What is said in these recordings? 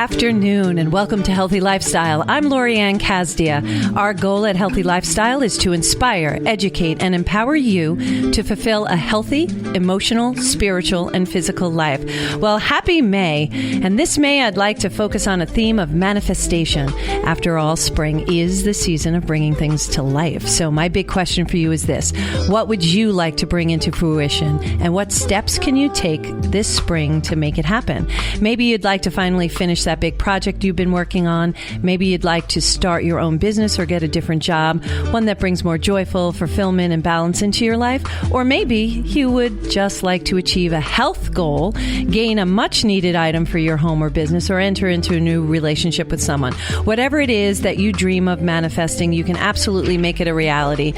afternoon and welcome to Healthy Lifestyle. I'm Lorianne Casdia. Our goal at Healthy Lifestyle is to inspire, educate, and empower you to fulfill a healthy, emotional, spiritual, and physical life. Well, happy May. And this May, I'd like to focus on a theme of manifestation. After all, spring is the season of bringing things to life. So my big question for you is this. What would you like to bring into fruition? And what steps can you take this spring to make it happen? Maybe you'd like to finally finish that big project you've been working on. Maybe you'd like to start your own business or get a different job, one that brings more joyful fulfillment and balance into your life. Or maybe you would just like to achieve a health goal, gain a much needed item for your home or business, or enter into a new relationship with someone. Whatever it is that you dream of manifesting, you can absolutely make it a reality.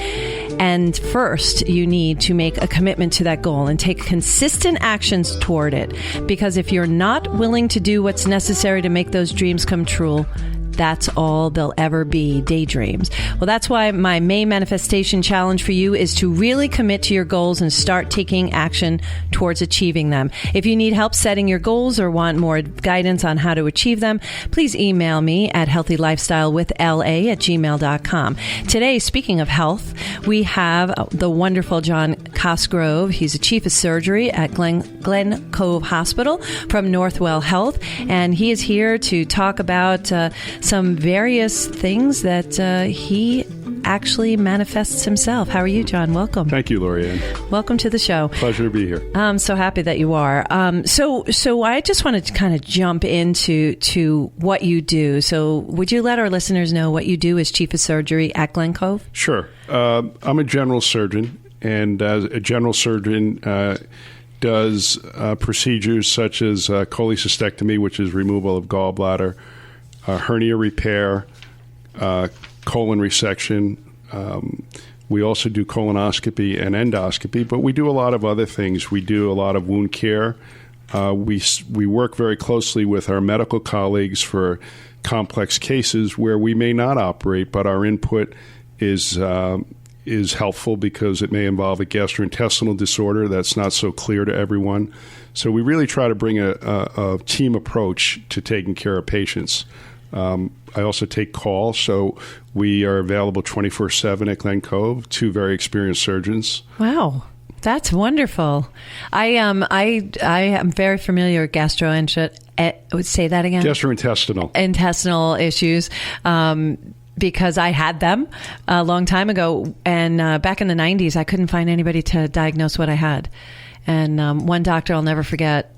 And first, you need to make a commitment to that goal and take consistent actions toward it. Because if you're not willing to do what's necessary to make those dreams come true, that's all they'll ever be, daydreams. Well, that's why my May manifestation challenge for you is to really commit to your goals and start taking action towards achieving them. If you need help setting your goals or want more guidance on how to achieve them, please email me at healthylifestylewithla@gmail.com. Today, speaking of health, we have the wonderful John Cosgrove. He's a chief of surgery at Glen Cove Hospital from Northwell Health, and he is here to talk about some various things that he actually manifests himself. How are you, John? Welcome. Thank you, Lorianne. Welcome to the show. Pleasure to be here. I'm so happy that you are. So I just wanted to kind of jump into what you do. So would you let our listeners know what you do as chief of surgery at Glen Cove? Sure. I'm a general surgeon, and as a general surgeon does procedures such as cholecystectomy, which is removal of gallbladder, hernia repair, colon resection. We also do colonoscopy and endoscopy, but we do a lot of other things. We do a lot of wound care. We work very closely with our medical colleagues for complex cases where we may not operate, but our input is helpful because it may involve a gastrointestinal disorder that's not so clear to everyone. So we really try to bring a team approach to taking care of patients. I also take calls, so we are available 24/7 at Glen Cove, two very experienced surgeons. Wow. That's wonderful. I am very familiar with say that again? Intestinal issues. Because I had them a long time ago. And back in the 90s, I couldn't find anybody to diagnose what I had. And one doctor I'll never forget,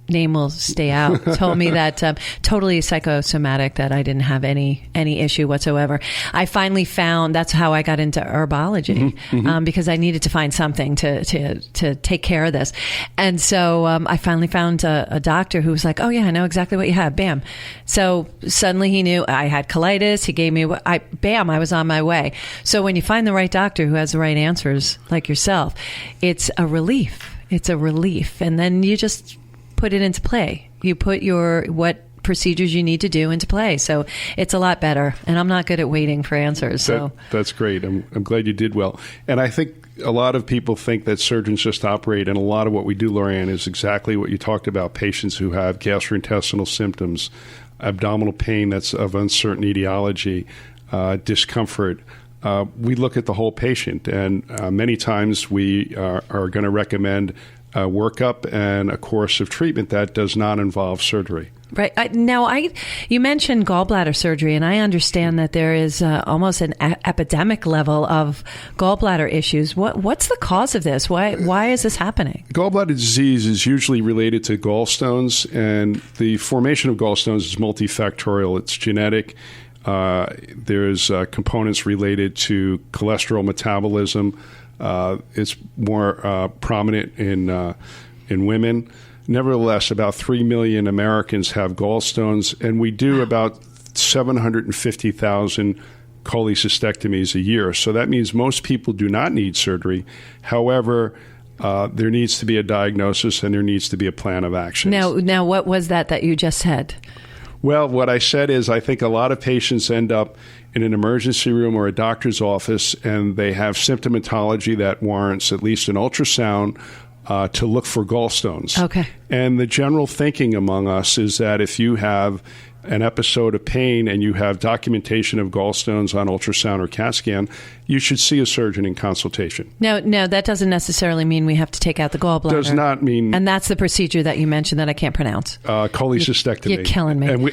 name will stay out, told me that totally psychosomatic, that I didn't have any issue whatsoever. I finally found, that's how I got into herbology, because I needed to find something to take care of this. And so I finally found a doctor who was like, oh yeah, I know exactly what you have. Bam. So suddenly he knew I had colitis. He gave me, I was on my way. So when you find the right doctor who has the right answers, like yourself, it's a relief. It's a relief. And then you just put it into play. You put what procedures you need to do into play. So it's a lot better. And I'm not good at waiting for answers. So that's great. I'm glad you did well. And I think a lot of people think that surgeons just operate, and a lot of what we do, Lorianne, is exactly what you talked about: patients who have gastrointestinal symptoms, abdominal pain that's of uncertain etiology, discomfort. We look at the whole patient, and many times we are going to recommend a workup and a course of treatment that does not involve surgery. Right. You mentioned gallbladder surgery, and I understand that there is almost an epidemic level of gallbladder issues. What's the cause of this? Why is this happening? Gallbladder disease is usually related to gallstones, and the formation of gallstones is multifactorial. It's genetic. There's components related to cholesterol metabolism. It's more prominent in women. Nevertheless, about 3 million Americans have gallstones, and we do about 750,000 cholecystectomies a year. So that means most people do not need surgery. However, there needs to be a diagnosis and there needs to be a plan of action. Now, what was that you just said? Well, what I said is I think a lot of patients end up in an emergency room or a doctor's office, and they have symptomatology that warrants at least an ultrasound to look for gallstones. Okay. And the general thinking among us is that if you have an episode of pain and you have documentation of gallstones on ultrasound or CAT scan, you should see a surgeon in consultation. No, that doesn't necessarily mean we have to take out the gallbladder. Does not mean... And that's the procedure that you mentioned that I can't pronounce. Cholecystectomy. You're killing me. And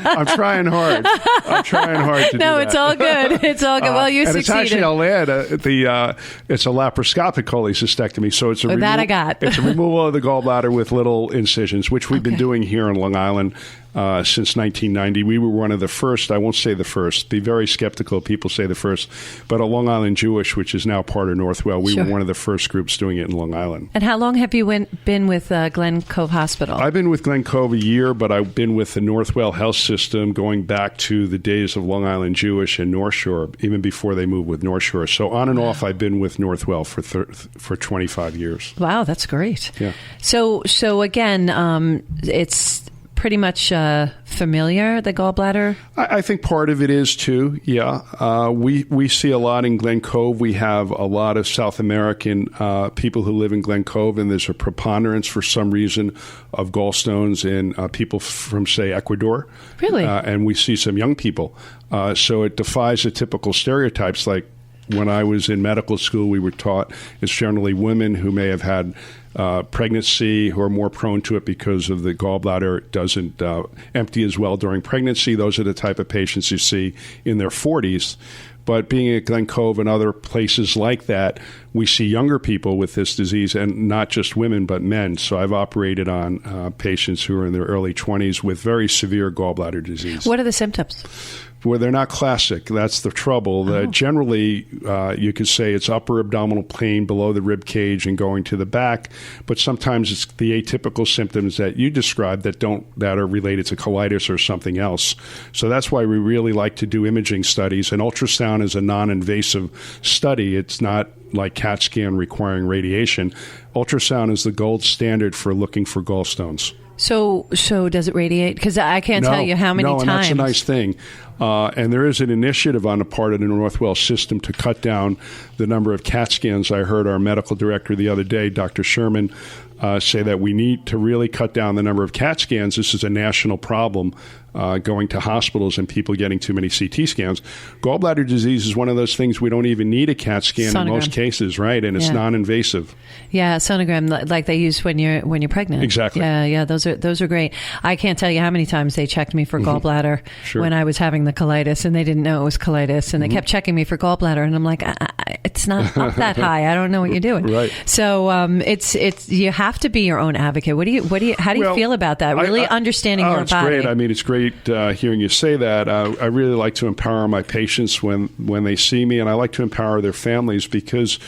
I'm trying hard. To no, do it's that. all good. It's all good. Well, you and succeeded. It's actually, I'll add, it's a laparoscopic cholecystectomy. So it's a that I got. It's a removal of the gallbladder with little incisions, which we've been doing here in Long Island since 1990. We were one of the first, I won't say the first, be very skeptical, people say the first, but a Long Island Jewish, which is now part of Northwell, we were one of the first groups doing it in Long Island. And how long have you been with Glen Cove Hospital? I've been with Glen Cove a year, but I've been with the Northwell Health System going back to the days of Long Island Jewish and North Shore, even before they moved with North Shore. So on and off, I've been with Northwell for 25 years. Wow, that's great. Yeah. So again, it's pretty much familiar, the gallbladder? I think part of it is too, yeah. We see a lot in Glen Cove. We have a lot of South American people who live in Glen Cove, and there's a preponderance for some reason of gallstones in people from, say, Ecuador. Really? And we see some young people. So it defies the typical stereotypes. Like when I was in medical school, we were taught it's generally women who may have had pregnancy who are more prone to it because of the gallbladder doesn't empty as well during pregnancy. Those are the type of patients you see in their 40s. But being at Glen Cove and other places like that, we see younger people with this disease, and not just women, but men. So I've operated on patients who are in their early 20s with very severe gallbladder disease. What are the symptoms? Well, they're not classic. That's the trouble. Generally, you could say it's upper abdominal pain below the rib cage and going to the back, but sometimes it's the atypical symptoms that you described that are related to colitis or something else. So that's why we really like to do imaging studies. And ultrasound is a non-invasive study. It's not like CAT scan requiring radiation. Ultrasound is the gold standard for looking for gallstones. So does it radiate? Because I can't tell you how many times. No, and that's a nice thing. And there is an initiative on the part of the Northwell system to cut down the number of CAT scans. I heard our medical director the other day, Dr. Sherman, say that we need to really cut down the number of CAT scans. This is a national problem, going to hospitals and people getting too many CT scans. Gallbladder disease is one of those things we don't even need a CAT scan in most cases, right? And it's non-invasive. Yeah, sonogram like they use when you're pregnant. Exactly. Yeah, those are great. I can't tell you how many times they checked me for gallbladder when I was having the colitis, and they didn't know it was colitis, and they kept checking me for gallbladder, and I'm like, it's not up that high. I don't know what you're doing. Right. So it's you have to be your own advocate. How do you feel about that? Really understanding your body. It's great. I mean, it's great hearing you say that. I really like to empower my patients when they see me, and I like to empower their families because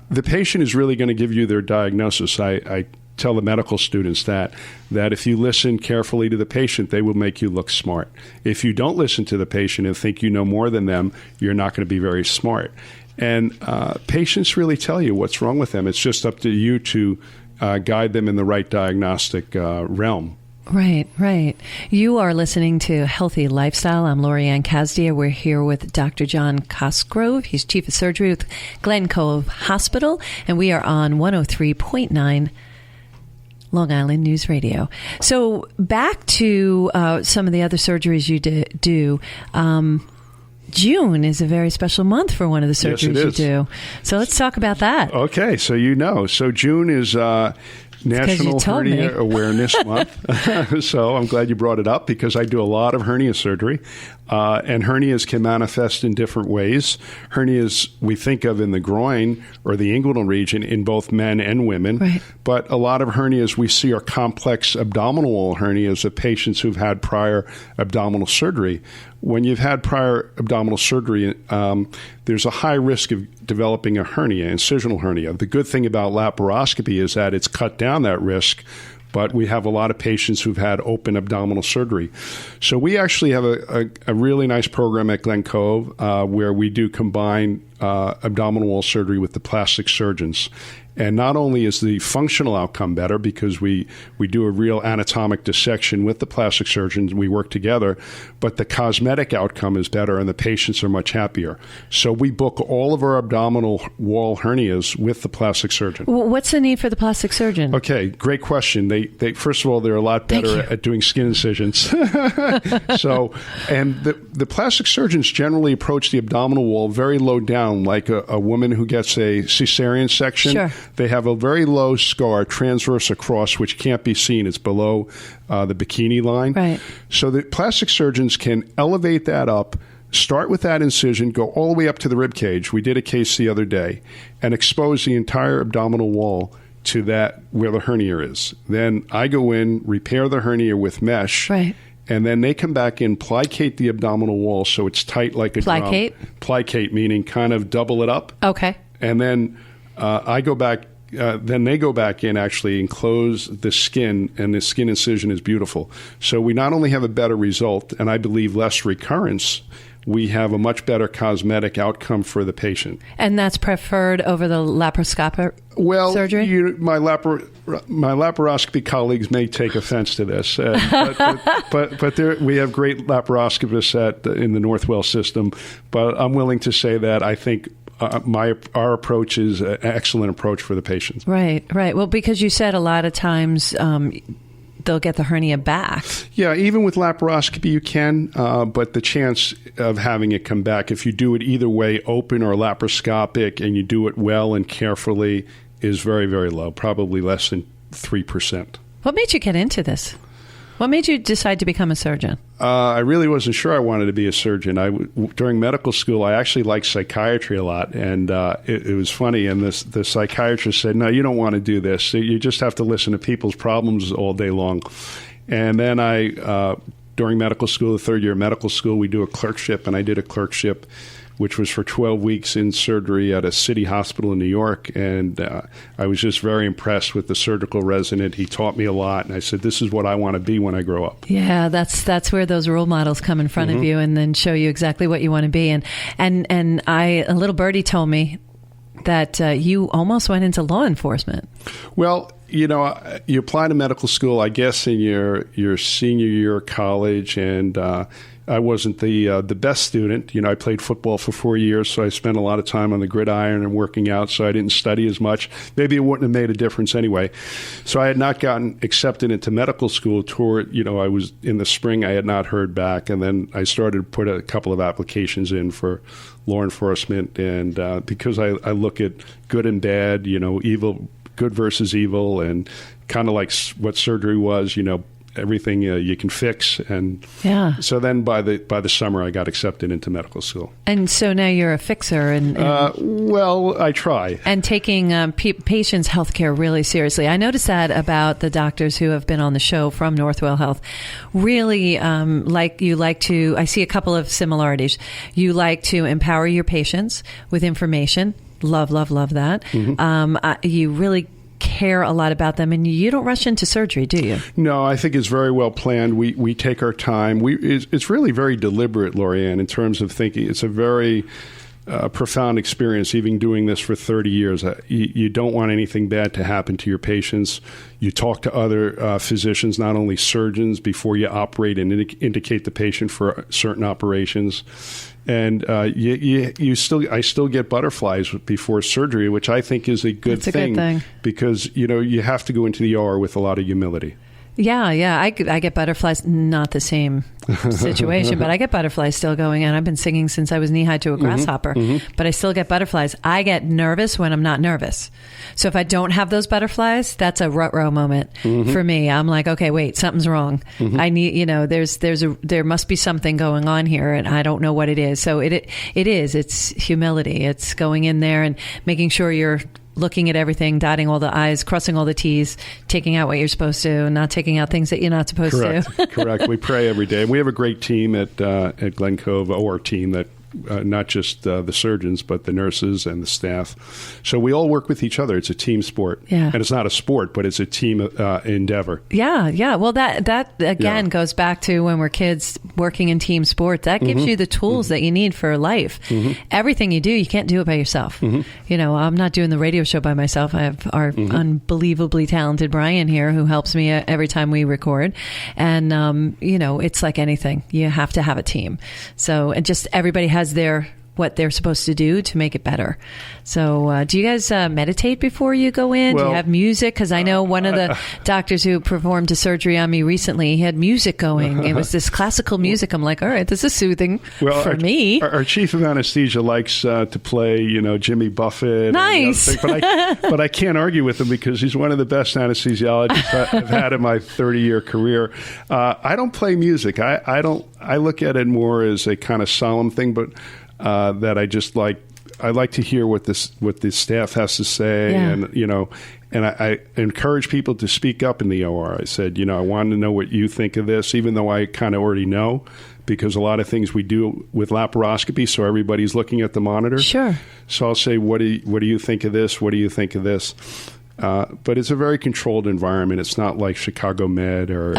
the patient is really going to give you their diagnosis. I tell the medical students that if you listen carefully to the patient, they will make you look smart. If you don't listen to the patient and think you know more than them, you're not going to be very smart. And patients really tell you what's wrong with them. It's just up to you to guide them in the right diagnostic realm. Right. You are listening to Healthy Lifestyle. I'm Lorianne Casdia. We're here with Dr. John Cosgrove. He's Chief of Surgery with Glen Cove Hospital, and we are on 103.9 Long Island News Radio. So back to some of the other surgeries you do. June is a very special month for one of the surgeries you do. So let's talk about that. Okay, so So June is National Hernia Awareness Month. So I'm glad you brought it up because I do a lot of hernia surgery. And hernias can manifest in different ways. Hernias we think of in the groin or the inguinal region in both men and women. Right. But a lot of hernias we see are complex abdominal wall hernias of patients who've had prior abdominal surgery. When you've had prior abdominal surgery, there's a high risk of developing a hernia, incisional hernia. The good thing about laparoscopy is that it's cut down that risk, but we have a lot of patients who've had open abdominal surgery. So we actually have a really nice program at Glen Cove where we do combine abdominal wall surgery with the plastic surgeons. And not only is the functional outcome better because we do a real anatomic dissection with the plastic surgeons, we work together, but the cosmetic outcome is better and the patients are much happier. So we book all of our abdominal wall hernias with the plastic surgeon. What's the need for the plastic surgeon? Okay, great question. They first of all, they're a lot better at doing skin incisions. So, and the plastic surgeons generally approach the abdominal wall very low down, like a woman who gets a cesarean section. Sure. They have a very low scar transverse across, which can't be seen. It's below the bikini line. Right. So the plastic surgeons can elevate that up, start with that incision, go all the way up to the rib cage. We did a case the other day, and expose the entire abdominal wall to that where the hernia is. Then I go in, repair the hernia with mesh. Right. And then they come back in, plicate the abdominal wall so it's tight like a drum. Plicate, meaning kind of double it up. Okay. And then I go back, then they go back in actually and close the skin, and the skin incision is beautiful. So we not only have a better result, and I believe less recurrence, we have a much better cosmetic outcome for the patient. And that's preferred over the laparoscopic surgery? My laparoscopy colleagues may take offense to this, but we have great laparoscopists in the Northwell system. But I'm willing to say that I think our approach is an excellent approach for the patients. Right. Well, because you said a lot of times they'll get the hernia back. Yeah, even with laparoscopy you can, but the chance of having it come back, if you do it either way, open or laparoscopic, and you do it well and carefully, is very, very low, probably less than 3%. What made you get into this? What made you decide to become a surgeon? I really wasn't sure I wanted to be a surgeon. During medical school, I actually liked psychiatry a lot, and it was funny. And the psychiatrist said, "No, you don't want to do this. You just have to listen to people's problems all day long." And then during medical school, the third year of medical school, we do a clerkship, and I did a clerkship which was for 12 weeks in surgery at a city hospital in New York. And I was just very impressed with the surgical resident. He taught me a lot. And I said, this is what I want to be when I grow up. Yeah, that's where those role models come in front of you and then show you exactly what you want to be. And a little birdie told me that you almost went into law enforcement. Well, you apply to medical school, I guess, in your senior year of college, and I wasn't the best student. I played football for 4 years, so I spent a lot of time on the gridiron and working out, so I didn't study as much. Maybe it wouldn't have made a difference anyway. So I had not gotten accepted into medical school I was in the spring, I had not heard back, and then I started to put a couple of applications in for law enforcement, and because I look at good and bad, evil, good versus evil, and kind of like what surgery was, everything you can fix. And so then by the summer, I got accepted into medical school. And so now you're a fixer. Well, I try. And taking patients' health care really seriously. I noticed that about the doctors who have been on the show from Northwell Health. Really, I see a couple of similarities. You like to empower your patients with information. Love that. Mm-hmm. You really care a lot about them, and you don't rush into surgery, do you? No, I think it's very well planned. We take our time. It's really very deliberate, Lorianne, in terms of thinking. It's a very profound experience, even doing this for 30 years. You don't want anything bad to happen to your patients. You talk to other physicians, not only surgeons, before you operate and indicate the patient for certain operations. And I still get butterflies before surgery, which I think is a good thing. Because you have to go into the OR with a lot of humility. Yeah. I get butterflies, not the same situation, but I get butterflies still going on. I've been singing since I was knee high to a grasshopper, but I still get butterflies. I get nervous when I'm not nervous. So if I don't have those butterflies, that's a rut-row moment for me. I'm like, okay, wait, something's wrong. I need, there must be something going on here, and I don't know what it is. So it's humility. It's going in there and making sure you're looking at everything, dotting all the I's, crossing all the T's, taking out what you're supposed to, and not taking out things that you're not supposed to. Correct. We pray every day. And we have a great team at Glen Cove, our team, that not just the surgeons, but the nurses and the staff. So we all work with each other. It's a team sport. Yeah. And it's not a sport, but it's a team endeavor. Yeah. Well, that again goes back to when we're kids working in team sports. That gives you the tools that you need for life. Everything you do, you can't do it by yourself. You know, I'm not doing the radio show by myself. I have our unbelievably talented Brian here who helps me every time we record. And, you know, it's like anything. You have to have a team. So, and just everybody has what they're supposed to do to make it better. So do you guys meditate before you go in? Well, do you have music? Because I know one of the doctors who performed a surgery on me recently, he had music going. It was this classical music. I'm like, all right, this is soothing for me. Our chief of anesthesia likes to play, you know, Jimmy Buffett. Nice. But I can't argue with him because he's one of the best anesthesiologists I've had in my 30-year career. I don't play music. I look at it more as a kind of solemn thing, but that I just like. I like to hear what the staff has to say, and you know, and I encourage people to speak up in the OR. I said, you know, I want to know what you think of this, even though I kind of already know, because a lot of things we do with laparoscopy, so everybody's looking at the monitor. Sure. So I'll say, what do you think of this? What do you think of this? But it's a very controlled environment. It's not like Chicago Med or,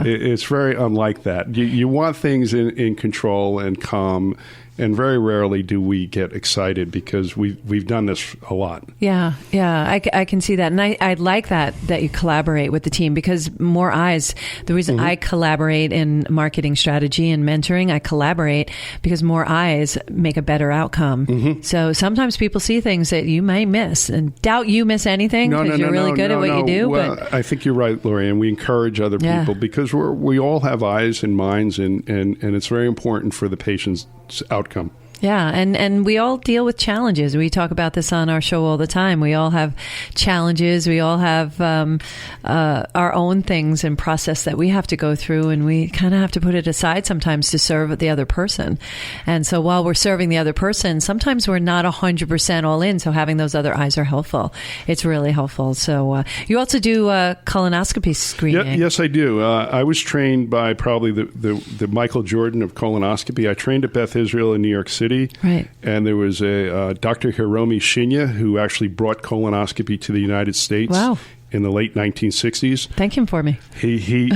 it's very unlike that. You want things in control and calm, and very rarely do we get excited because we've done this a lot. Yeah. I can see that. And I like that you collaborate with the team, because more eyes, the reason I collaborate in marketing strategy and mentoring, I collaborate because more eyes make a better outcome. So sometimes people see things that you may miss, and doubt you miss anything because you're really good at what you do. Well, but I think you're right, Lori, and we encourage other people because we all have eyes and minds, and it's very important for the patient's outcome. Yeah, and we all deal with challenges. We talk about this on our show all the time. We all have challenges. We all have our own things and process that we have to go through, and we kind of have to put it aside sometimes to serve the other person. And so while we're serving the other person, sometimes we're not 100% all in, so having those other eyes are helpful. It's really helpful. So you also do colonoscopy screening. Yes, I do. I was trained by probably the Michael Jordan of colonoscopy. I trained at Beth Israel in New York City. Right. And there was a Dr. Hiromi Shinya who actually brought colonoscopy to the United States. Wow. In the late 1960s. Thank him for me. He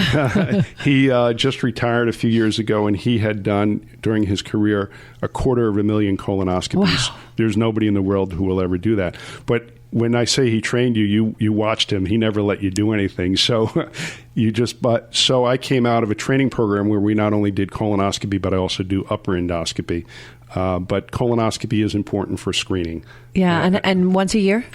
just retired a few years ago, and he had done, during his career, 250,000 colonoscopies. Wow. There's nobody in the world who will ever do that. But when I say he trained you watched him. He never let you do anything. So so I came out of a training program where we not only did colonoscopy, but I also do upper endoscopy. But colonoscopy is important for screening. Yeah, and once a year?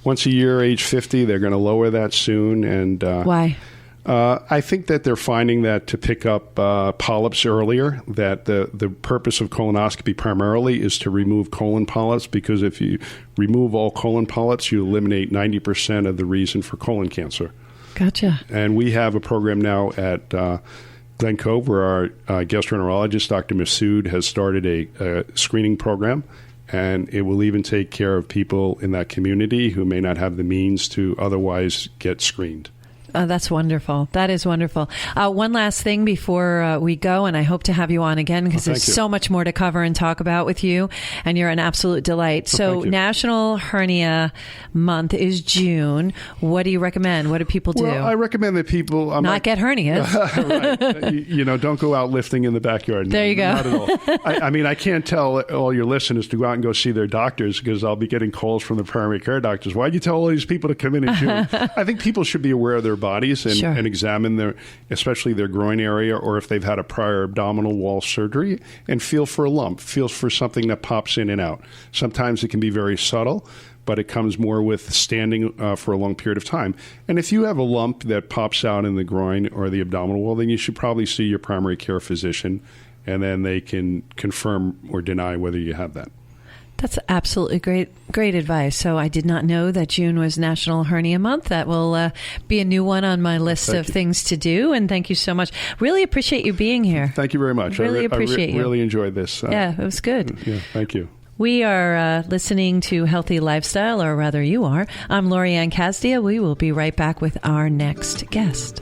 Once a year, age 50. They're going to lower that soon. And why? I think that they're finding that to pick up polyps earlier, that the purpose of colonoscopy primarily is to remove colon polyps, because if you remove all colon polyps, you eliminate 90% of the reason for colon cancer. Gotcha. And we have a program now at Glen Cove where our gastroenterologist, Dr. Masood, has started a screening program. And it will even take care of people in that community who may not have the means to otherwise get screened. That's wonderful. That is wonderful. One last thing before we go, and I hope to have you on again because there's so much more to cover and talk about with you, and you're an absolute delight. So National Hernia Month is June. What do you recommend? What do people do? Well, I recommend that people... not get hernias. Right. Don't go out lifting in the backyard. There you go. Not at all. I mean, I can't tell all your listeners to go out and go see their doctors, because I'll be getting calls from the primary care doctors. Why'd you tell all these people to come in June? I think people should be aware of their bodies and examine especially their groin area, or if they've had a prior abdominal wall surgery, and feel for a lump, feel for something that pops in and out. Sometimes it can be very subtle, but it comes more with standing for a long period of time. And if you have a lump that pops out in the groin or the abdominal wall, then you should probably see your primary care physician, and then they can confirm or deny whether you have that. That's absolutely great advice. So I did not know that June was National Hernia Month. That will be a new one on my list of things to do. And thank you so much. Really appreciate you being here. Thank you very much. Really appreciate you. I really enjoyed this. Yeah, it was good. Yeah, thank you. We are listening to Healthy Lifestyle, or rather you are. I'm Lori Ann Casdia. We will be right back with our next guest.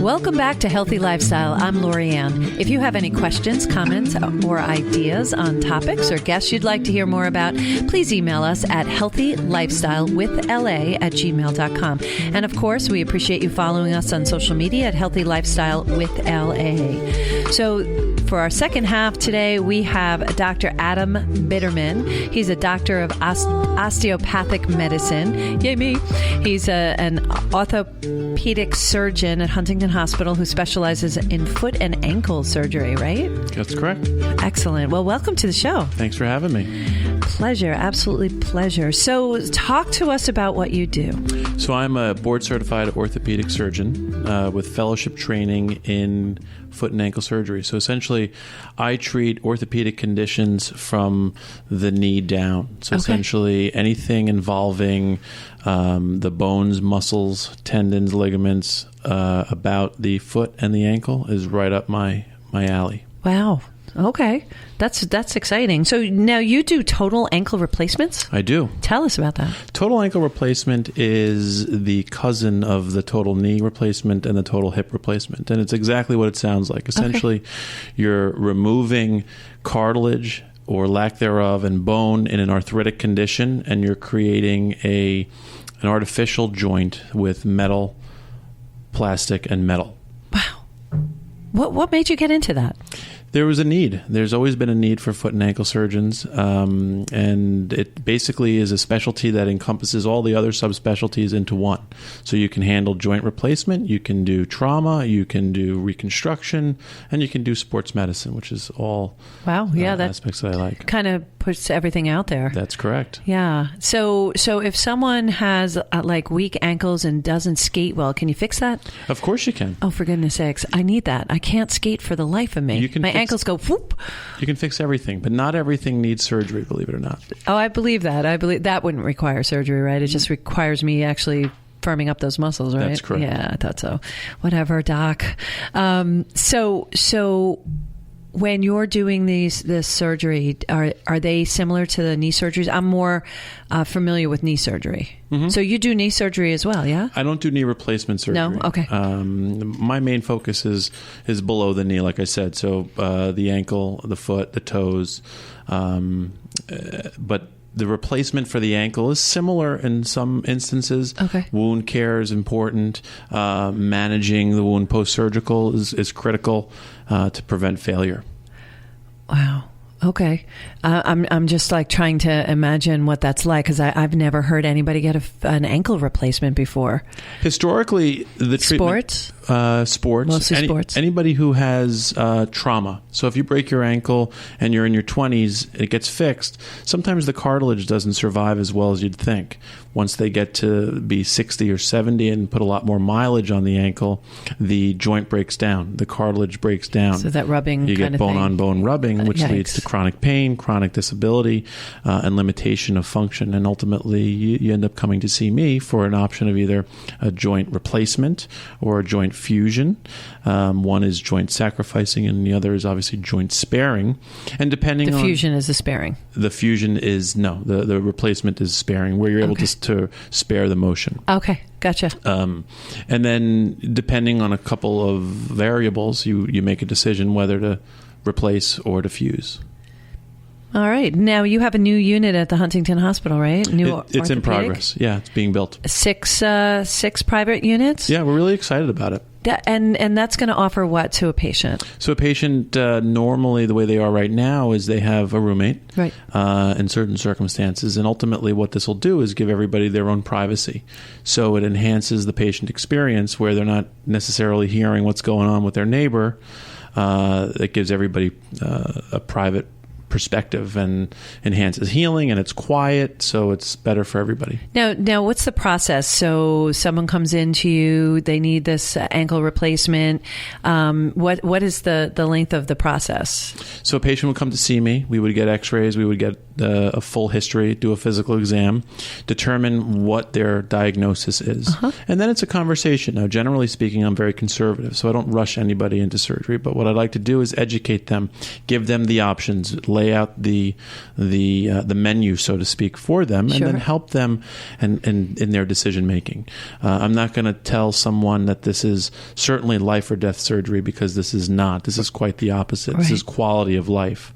Welcome back to Healthy Lifestyle. I'm Lori Ann. If you have any questions, comments, or ideas on topics or guests you'd like to hear more about, please email us at healthylifestylewithla@gmail.com. And of course, we appreciate you following us on social media at Healthy Lifestyle with LA. So for our second half today, we have Dr. Adam Bitterman. He's a doctor of osteopathic medicine. Yay me. He's an orthopedic surgeon at Huntington Hospital who specializes in foot and ankle surgery, right? That's correct. Excellent. Well, welcome to the show. Thanks for having me. Pleasure. Absolutely pleasure. So talk to us about what you do. So I'm a board-certified orthopedic surgeon with fellowship training in foot and ankle surgery. So essentially, I treat orthopedic conditions from the knee down. So essentially, anything involving the bones, muscles, tendons, ligaments about the foot and the ankle is right up my alley. Wow. Okay. That's exciting. So now you do total ankle replacements? I do. Tell us about that. Total ankle replacement is the cousin of the total knee replacement and the total hip replacement. And it's exactly what it sounds like. Essentially, you're removing cartilage or lack thereof and bone in an arthritic condition, and you're creating an artificial joint with metal, plastic, and metal. Wow. What made you get into that? There was a need. There's always been a need for foot and ankle surgeons, and it basically is a specialty that encompasses all the other subspecialties into one. So you can handle joint replacement, you can do trauma, you can do reconstruction, and you can do sports medicine, which is all aspects that I like. Kind of puts everything out there. That's correct. Yeah. So if someone has like weak ankles and doesn't skate well, can you fix that? Of course you can. Oh, for goodness sakes. I need that. I can't skate for the life of me. My ankles go whoop. You can fix everything, but not everything needs surgery, believe it or not. Oh, I believe that. I believe that wouldn't require surgery, right? It just requires me actually firming up those muscles, right? That's correct. Yeah, I thought so. Whatever, doc. So when you're doing this surgery, are they similar to the knee surgeries? I'm more familiar with knee surgery. Mm-hmm. So you do knee surgery as well, yeah? I don't do knee replacement surgery. No? Okay. My main focus is below the knee, like I said. So the ankle, the foot, the toes. But the replacement for the ankle is similar in some instances. Okay. Wound care is important. Managing the wound post-surgical is critical to prevent failure. Wow. Okay. I'm just like trying to imagine what that's like because I've never heard anybody get an ankle replacement before. Historically, the treatment... Sports? Sports. Mostly sports. Anybody who has trauma. So if you break your ankle and you're in your 20s, it gets fixed. Sometimes the cartilage doesn't survive as well as you'd think. Once they get to be 60 or 70 and put a lot more mileage on the ankle, the joint breaks down. The cartilage breaks down. So that rubbing you kind get of thing. bone-on-bone rubbing, which Yikes. leads to chronic pain, chronic disability, and limitation of function. And ultimately, you end up coming to see me for an option of either a joint replacement or a joint fusion. One is joint sacrificing, and the other is obviously joint sparing. And depending on... The fusion is the sparing. The fusion is, no, the replacement is sparing, where you're able to spare the motion. Okay, gotcha. And then depending on a couple of variables, you make a decision whether to replace or to fuse. All right. Now you have a new unit at the Huntington Hospital, right? It's in orthopedic? progress. Yeah, it's being built. Six private units? Yeah, we're really excited about it. And that's going to offer what to a patient? So a patient, normally the way they are right now is they have a roommate right. In certain circumstances. And ultimately what this will do is give everybody their own privacy. So it enhances the patient experience where they're not necessarily hearing what's going on with their neighbor. It gives everybody a private perspective and enhances healing, and it's quiet, so it's better for everybody. Now, what's the process? So someone comes into you, they need this ankle replacement. What is the length of the process? So a patient would come to see me. We would get x-rays. We would get a full history, do a physical exam, determine what their diagnosis is. Uh-huh. And then it's a conversation. Now, generally speaking, I'm very conservative, so I don't rush anybody into surgery. But what I'd like to do is educate them, give them the options, lay out the menu, so to speak, for them, and then help them in their decision making. I'm not going to tell someone that this is certainly life or death surgery, because this is not. This is quite the opposite. Right. This is quality of life.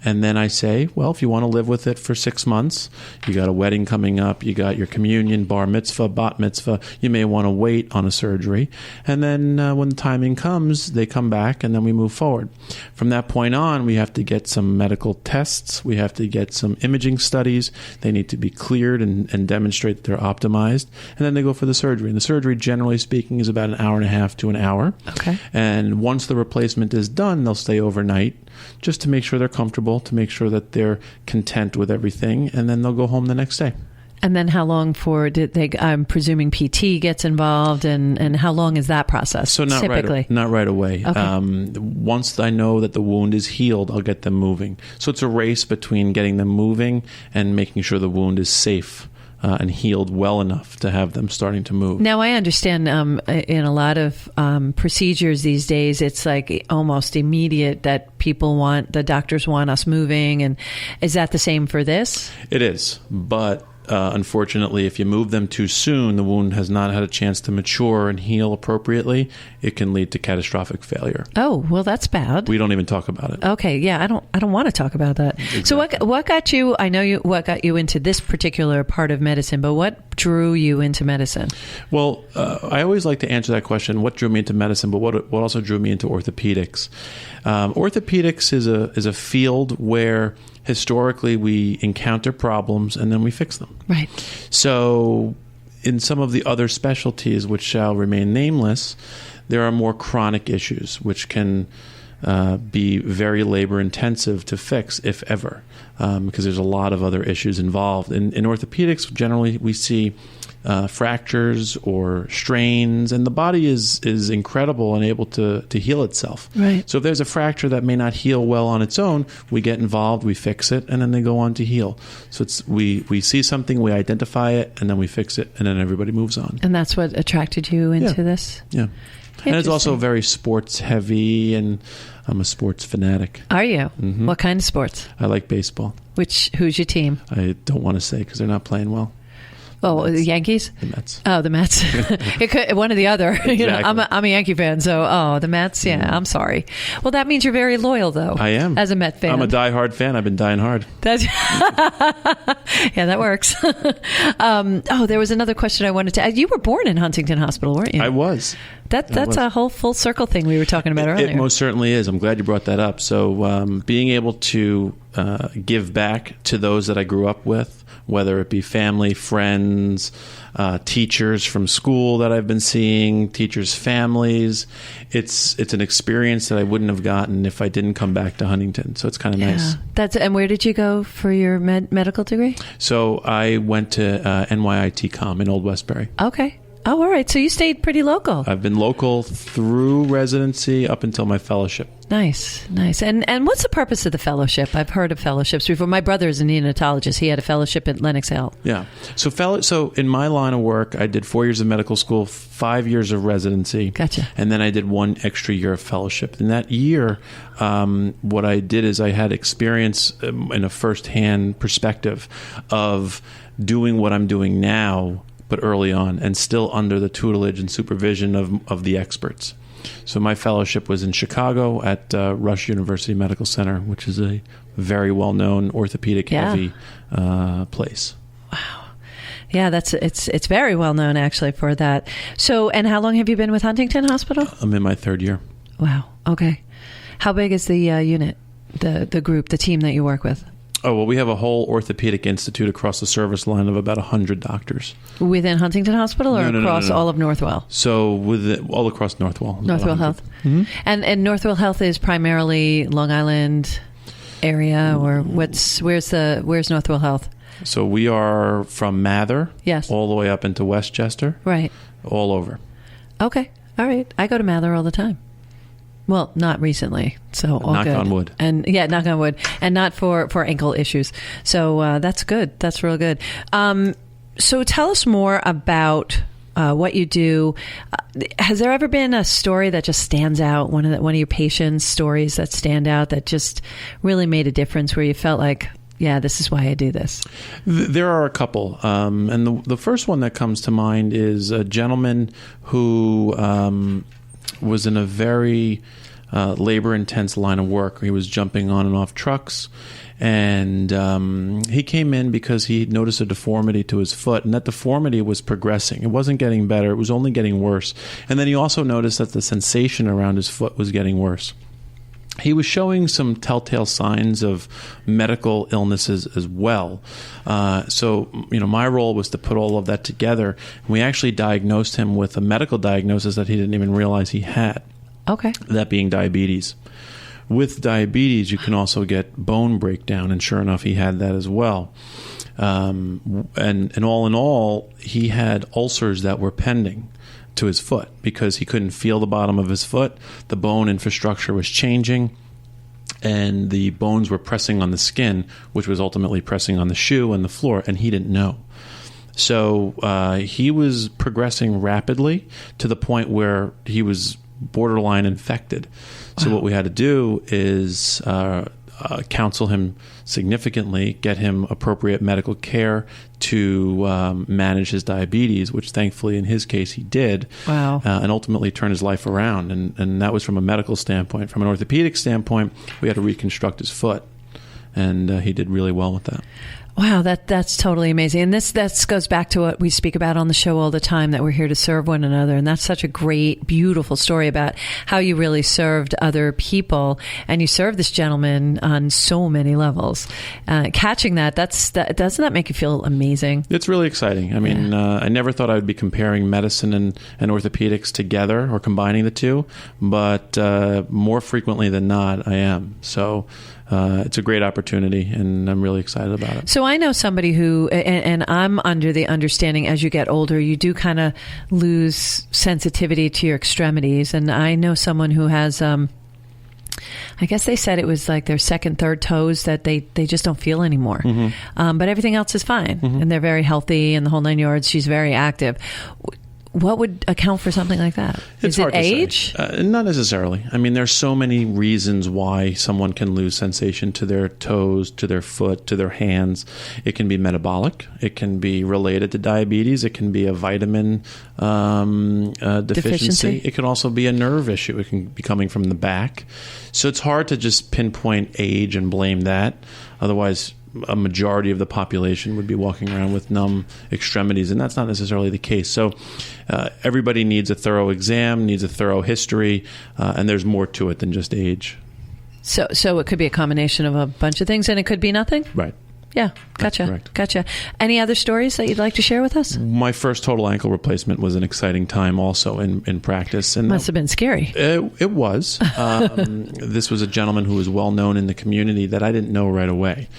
And then I say, well, if you want to live with it for 6 months, you got a wedding coming up, you got your communion, bar mitzvah, bat mitzvah, you may want to wait on a surgery. And then when the timing comes, they come back and then we move forward. From that point on, we have to get some medical tests. We have to get some imaging studies. They need to be cleared and demonstrate that they're optimized. And then they go for the surgery. And the surgery, generally speaking, is about an hour and a half to an hour. Okay. And once the replacement is done, they'll stay overnight just to make sure they're comfortable, to make sure that they're content with everything, and then they'll go home the next day. And then how long I'm presuming PT gets involved, and how long is that process? So not right away. Okay. Once I know that the wound is healed, I'll get them moving. So it's a race between getting them moving and making sure the wound is safe and healed well enough to have them starting to move. Now, I understand in a lot of procedures these days, it's like almost immediate that the doctors want us moving. And is that the same for this? It is. But unfortunately, if you move them too soon, the wound has not had a chance to mature and heal appropriately. It can lead to catastrophic failure. Oh, well, that's bad. We don't even talk about it. Okay, yeah, I don't want to talk about that. Exactly. So what got you? I know what got you into this particular part of medicine, but what drew you into medicine? Well, I always like to answer that question: what drew me into medicine? But what also drew me into orthopedics? Orthopedics is a field where historically we encounter problems and then we fix them. Right. So in some of the other specialties, which shall remain nameless, there are more chronic issues which can be very labor intensive to fix, if ever, because there's a lot of other issues involved. In orthopedics, generally we see fractures or strains, and the body is incredible and able to heal itself. Right. So if there's a fracture that may not heal well on its own, we get involved, we fix it, and then they go on to heal. So we see something, we identify it, and then we fix it, and then everybody moves on. And that's what attracted you into this? Yeah. And it's also very sports heavy, and I'm a sports fanatic. Are you? Mm-hmm. What kind of sports? I like baseball. Who's your team? I don't want to say because they're not playing well. Oh, the Yankees? The Mets. Oh, the Mets. It could, one or the other. Exactly. You know, I'm a Yankee fan, so the Mets. Yeah, I'm sorry. Well, that means you're very loyal, though. I am. As a Met fan. I'm a diehard fan. I've been dying hard. That's yeah, that works. There was another question I wanted to ask. You were born in Huntington Hospital, weren't you? I was. That's a whole full circle thing we were talking about earlier. It most certainly is. I'm glad you brought that up. So being able to give back to those that I grew up with, whether it be family, friends, teachers from school that I've been seeing, teachers' families, it's an experience that I wouldn't have gotten if I didn't come back to Huntington. So it's kind of nice. And where did you go for your medical degree? So I went to NYIT-COM in Old Westbury. Okay. Oh, all right. So you stayed pretty local. I've been local through residency up until my fellowship. Nice. And what's the purpose of the fellowship? I've heard of fellowships before. My brother is a neonatologist. He had a fellowship at Lenox Hill. Yeah. So in my line of work, I did 4 years of medical school, 5 years of residency. Gotcha. And then I did 1 extra year of fellowship. In that year, what I did is I had experience in a firsthand perspective of doing what I'm doing now, but early on, and still under the tutelage and supervision of the experts. So my fellowship was in Chicago at Rush University Medical Center, which is a very well-known orthopedic-heavy place. Wow. Yeah, it's very well-known, actually, for that. So, and how long have you been with Huntington Hospital? I'm in my 3rd year. Wow. Okay. How big is the unit, the group, the team that you work with? Oh, well, we have a whole orthopedic institute across the service line of about 100 doctors. Within Huntington Hospital or across all of Northwell? So all across Northwell. Northwell Health. Mm-hmm. And Northwell Health is primarily Long Island area, or where's Northwell Health? So we are from Mather, yes, all the way up into Westchester. Right. All over. Okay. All right. I go to Mather all the time. Well, not recently, so all knock good. on wood. And yeah, knock on wood, and not for ankle issues. So that's good. That's real good. So tell us more about what you do. Has there ever been a story that just stands out? One of your patients' stories that stand out that just really made a difference, where you felt like, yeah, this is why I do this? There are a couple. And the first one that comes to mind is a gentleman who was in a very labor-intense line of work. He was jumping on and off trucks. And he came in because he noticed a deformity to his foot, and that deformity was progressing. It wasn't getting better. It was only getting worse. And then he also noticed that the sensation around his foot was getting worse. He was showing some telltale signs of medical illnesses as well. So, my role was to put all of that together. And we actually diagnosed him with a medical diagnosis that he didn't even realize he had. Okay. That being diabetes. With diabetes, you can also get bone breakdown, and sure enough, he had that as well. And all in all, he had ulcers that were pending to his foot because he couldn't feel the bottom of his foot. The bone infrastructure was changing, and the bones were pressing on the skin, which was ultimately pressing on the shoe and the floor, and he didn't know. So he was progressing rapidly to the point where he was borderline infected. So what we had to do is counsel him significantly, get him appropriate medical care to manage his diabetes, which thankfully in his case he did. Wow. And ultimately turn his life around. And that was from a medical standpoint. From an orthopedic standpoint, we had to reconstruct his foot. And he did really well with that. Wow, that's totally amazing. And this goes back to what we speak about on the show all the time, that we're here to serve one another. And that's such a great, beautiful story about how you really served other people. And you served this gentleman on so many levels. Catching that, doesn't that make you feel amazing? It's really exciting. I mean, I never thought I would be comparing medicine and orthopedics together or combining the two. But more frequently than not, I am. So it's a great opportunity, and I'm really excited about it. So I know somebody who, and I'm under the understanding as you get older, you do kind of lose sensitivity to your extremities. And I know someone who has, I guess they said it was like their second, third toes that they just don't feel anymore. Mm-hmm. But everything else is fine. Mm-hmm. And they're very healthy and the whole 9 yards. She's very active. What would account for something like that? It's hard to age? Not necessarily. I mean, there's so many reasons why someone can lose sensation to their toes, to their foot, to their hands. It can be metabolic. It can be related to diabetes. It can be a vitamin deficiency. It can also be a nerve issue. It can be coming from the back. So it's hard to just pinpoint age and blame that. Otherwise, a majority of the population would be walking around with numb extremities, and that's not necessarily the case. So everybody needs a thorough exam, needs a thorough history, and there's more to it than just age. So it could be a combination of a bunch of things, and it could be nothing? Right. Yeah, gotcha. Any other stories that you'd like to share with us? My first total ankle replacement was an exciting time also in practice. And must have been scary. It was. This was a gentleman who was well known in the community that I didn't know right away.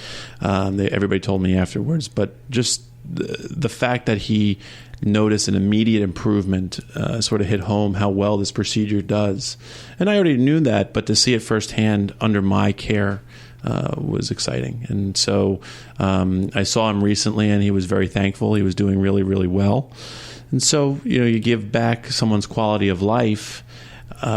Everybody told me afterwards, but just the fact that he noticed an immediate improvement sort of hit home how well this procedure does. And I already knew that, but to see it firsthand under my care was exciting. And so I saw him recently, and he was very thankful. He was doing really, really well. And so, you give back someone's quality of life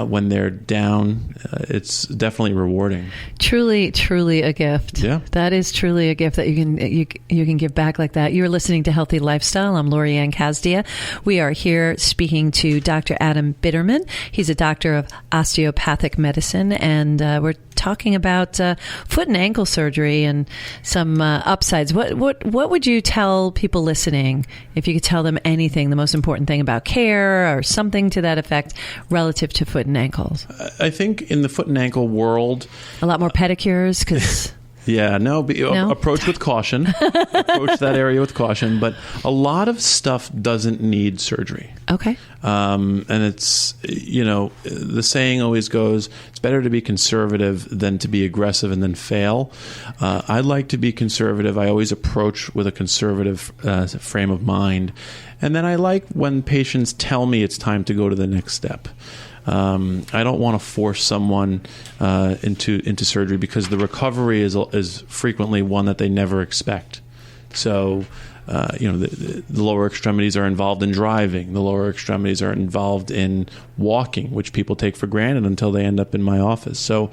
when they're down. It's definitely rewarding. Truly, truly a gift. Yeah. That is truly a gift that you can give back like that. You're listening to Healthy Lifestyle. I'm Lori Ann Casdia. We are here speaking to Dr. Adam Bitterman. He's a doctor of osteopathic medicine, and we're talking about foot and ankle surgery and some upsides. What would you tell people listening, if you could tell them anything, the most important thing about care or something to that effect relative to foot and ankles? I think in the foot and ankle world, a lot more pedicures, because yeah, no. Approach with caution. Approach that area with caution. But a lot of stuff doesn't need surgery. Okay. And it's, the saying always goes, it's better to be conservative than to be aggressive and then fail. I like to be conservative. I always approach with a conservative frame of mind. And then I like when patients tell me it's time to go to the next step. I don't want to force someone into surgery, because the recovery is frequently one that they never expect. So the lower extremities are involved in driving. The lower extremities are involved in walking, which people take for granted until they end up in my office. So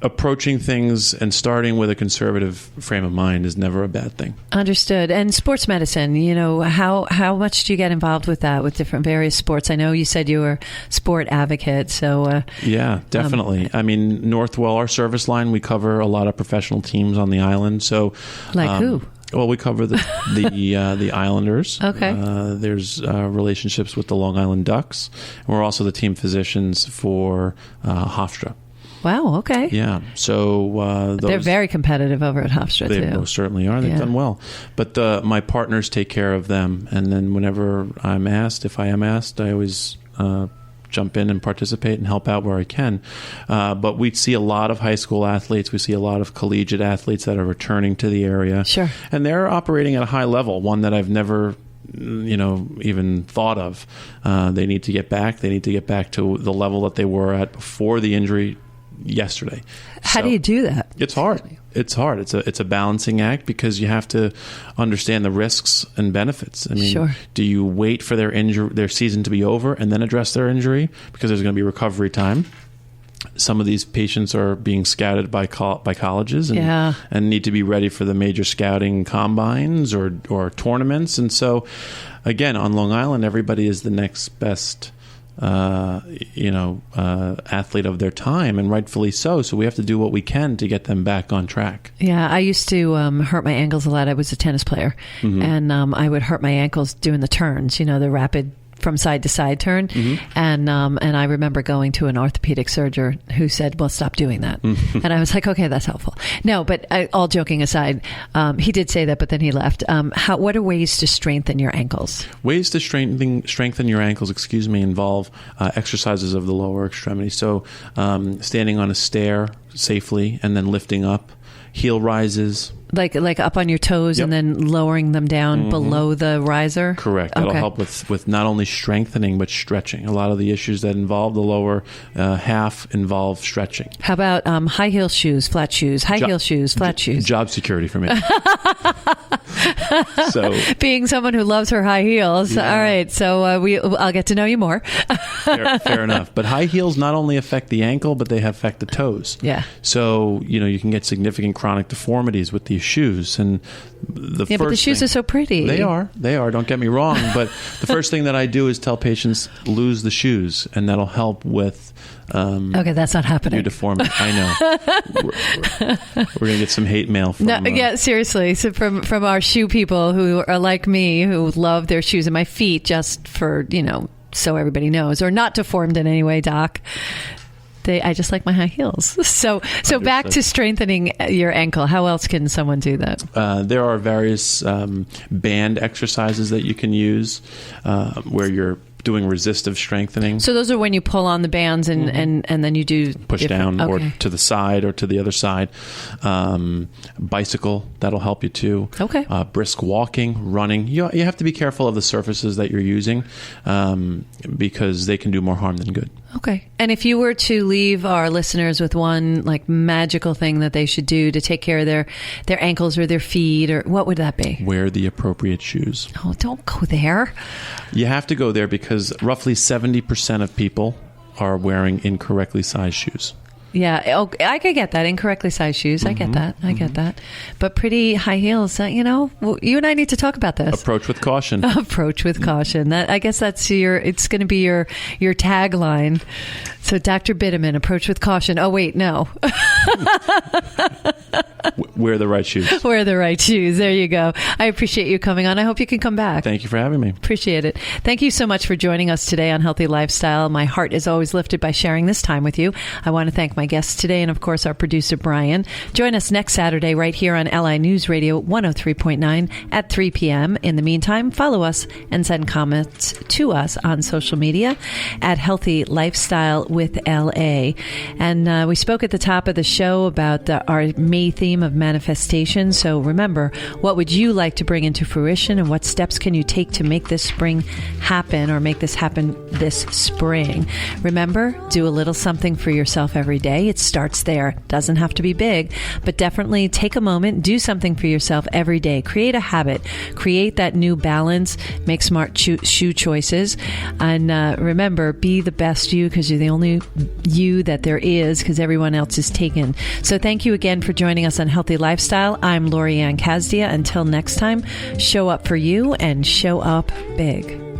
approaching things and starting with a conservative frame of mind is never a bad thing. Understood. And sports medicine, how much do you get involved with that, with different various sports? I know you said you were a sport advocate, so... yeah, definitely. Northwell, our service line, we cover a lot of professional teams on the island. So, like who? Well, we cover the Islanders. Okay. There's relationships with the Long Island Ducks. And we're also the team physicians for Hofstra. Wow, okay. Yeah, so... they're very competitive over at Hofstra, too. They most certainly are. They've done well. But my partners take care of them, and then whenever if I am asked, I always jump in and participate and help out where I can. But we see a lot of high school athletes. We see a lot of collegiate athletes that are returning to the area. Sure. And they're operating at a high level, one that I've never... even thought of. They need to get back. They need to get back to the level that they were at before the injury yesterday. How do you do that? It's hard. It's a balancing act because you have to understand the risks and benefits. Sure. Do you wait for their season to be over and then address their injury because there's going to be recovery time? Some of these patients are being scouted by colleges and need to be ready for the major scouting combines or tournaments. And so, again, on Long Island, everybody is the next best athlete of their time, and rightfully so. So we have to do what we can to get them back on track. Yeah, I used to hurt my ankles a lot. I was a tennis player, and I would hurt my ankles doing the turns, the rapid from side to side turn. And I remember going to an orthopedic surgeon who said, well, stop doing that. And I was like, okay, that's helpful. No, but all joking aside, he did say that, but then he left. What are ways to strengthen your ankles? Ways to strengthen your ankles, involve exercises of the lower extremity. So standing on a stair safely and then lifting up, heel rises. Like up on your toes and then lowering them down below the riser? Correct. That'll help with not only strengthening, but stretching. A lot of the issues that involve the lower half involve stretching. How about high heel shoes, flat shoes, heel shoes, flat shoes? Job security for me. So, being someone who loves her high heels, all right, so I'll get to know you more. Fair enough. But high heels not only affect the ankle, but they affect the toes. Yeah. So, you can get significant chronic deformities with these shoes. And but the shoes are so pretty. They are. Don't get me wrong. But the first thing that I do is tell patients, lose the shoes, and that'll help with okay, that's not happening. Your deformity. I know. We're going to get some hate mail from... yeah, seriously. So from our shoe people who are like me, who love their shoes and my feet, just for, so everybody knows, or not deformed in any way, Doc. I just like my high heels. So back to strengthening your ankle. How else can someone do that? There are various band exercises that you can use where you're doing resistive strengthening. So those are when you pull on the bands and then you do... Push down or to the side or to the other side. Bicycle, that'll help you too. Okay. Brisk walking, running. You have to be careful of the surfaces that you're using because they can do more harm than good. Okay. And if you were to leave our listeners with one magical thing that they should do to take care of their ankles or their feet, or what would that be? Wear the appropriate shoes. Oh, don't go there. You have to go there because roughly 70% of people are wearing incorrectly sized shoes. Yeah, I could get that. Incorrectly sized shoes. I get that. I get that. But pretty high heels, you and I need to talk about this. Approach with caution. Approach with caution. I guess that's it's going to be your tagline. So Dr. Bitterman, approach with caution. Oh, wait, no. Wear the right shoes. Wear the right shoes. There you go. I appreciate you coming on. I hope you can come back. Thank you for having me. Appreciate it. Thank you so much for joining us today on Healthy Lifestyle. My heart is always lifted by sharing this time with you. I want to thank my guests today and, of course, our producer, Brian. Join us next Saturday right here on LI News Radio 103.9 at 3 p.m. In the meantime, follow us and send comments to us on social media at Healthy Lifestyle with LA. And we spoke at the top of the show about our May theme of manifestation. So remember, what would you like to bring into fruition, and what steps can you take to make this spring happen, or make this happen this spring? Remember, do a little something for yourself every day. day. It starts there. Doesn't have to be big, but definitely take a moment, do something for yourself every day. Create a habit, create that new balance, make smart shoe choices, and remember, be the best you, because you're the only you that there is, because everyone else is taken. So thank you again for joining us on Healthy Lifestyle. I'm Lori Casdia. Until next time, show up for you and show up big.